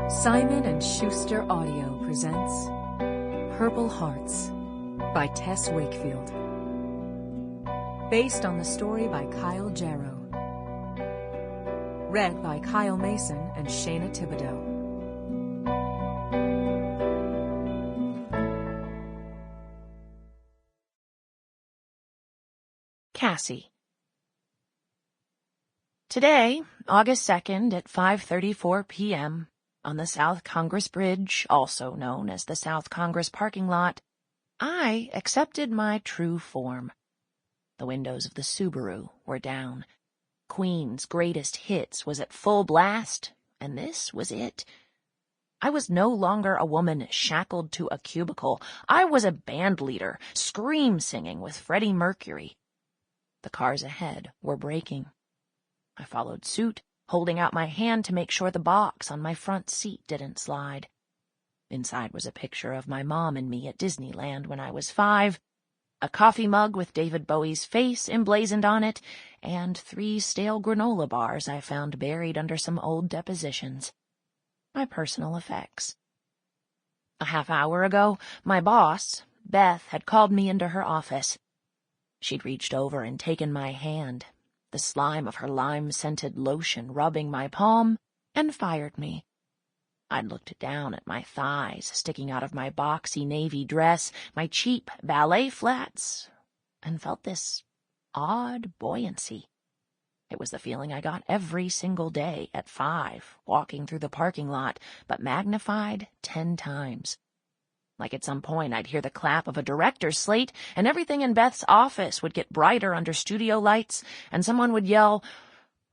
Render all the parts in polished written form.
Simon & Schuster Audio presents Purple Hearts by Tess Wakefield. Based on the story by Kyle Jarrow. Read by Kyle Mason and Shayna Thibodeaux. Cassie. Today, August 2nd at 5:34 p.m., on the South Congress Bridge, also known as the South Congress parking lot, I accepted my true form. The windows of the Subaru were down. Queen's Greatest Hits was at full blast, and this was it. I was no longer a woman shackled to a cubicle. I was a band leader, scream-singing with Freddie Mercury. The cars ahead were braking. I followed suit, holding out my hand to make sure the box on my front seat didn't slide. Inside was a picture of my mom and me at Disneyland when I was 5, a coffee mug with David Bowie's face emblazoned on it, and 3 stale granola bars I found buried under some old depositions. My personal effects. A half hour ago, my boss, Beth, had called me into her office. She'd reached over and taken my hand, the slime of her lime-scented lotion rubbing my palm, and fired me. I'd looked down at my thighs sticking out of my boxy navy dress, my cheap ballet flats, and felt this odd buoyancy. It was the feeling I got every single day at 5, walking through the parking lot, but magnified 10 times. Like at some point I'd hear the clap of a director's slate, and everything in Beth's office would get brighter under studio lights, and someone would yell,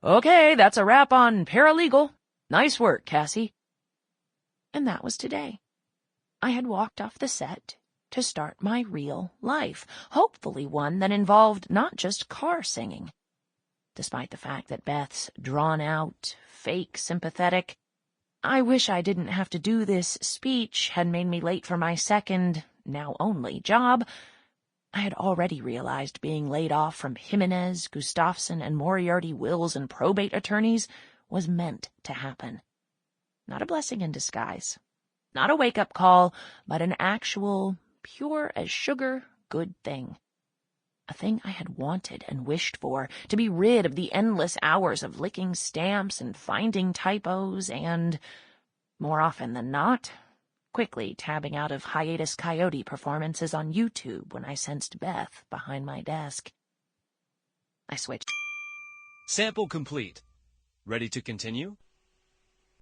"Okay, that's a wrap on Paralegal. Nice work, Cassie." And that was today. I had walked off the set to start my real life, hopefully one that involved not just car singing. Despite the fact that Beth's drawn-out, fake sympathetic, "I wish I didn't have to do this" speech had made me late for my second, now only, job, I had already realized being laid off from Jimenez, Gustafson, and Moriarty wills and probate attorneys was meant to happen. Not a blessing in disguise. Not a wake-up call, but an actual, pure as sugar, good thing. A thing I had wanted and wished for, to be rid of the endless hours of licking stamps and finding typos and, more often than not, quickly tabbing out of Hiatus Coyote performances on YouTube when I sensed Beth behind my desk. I switched. Sample complete. Ready to continue?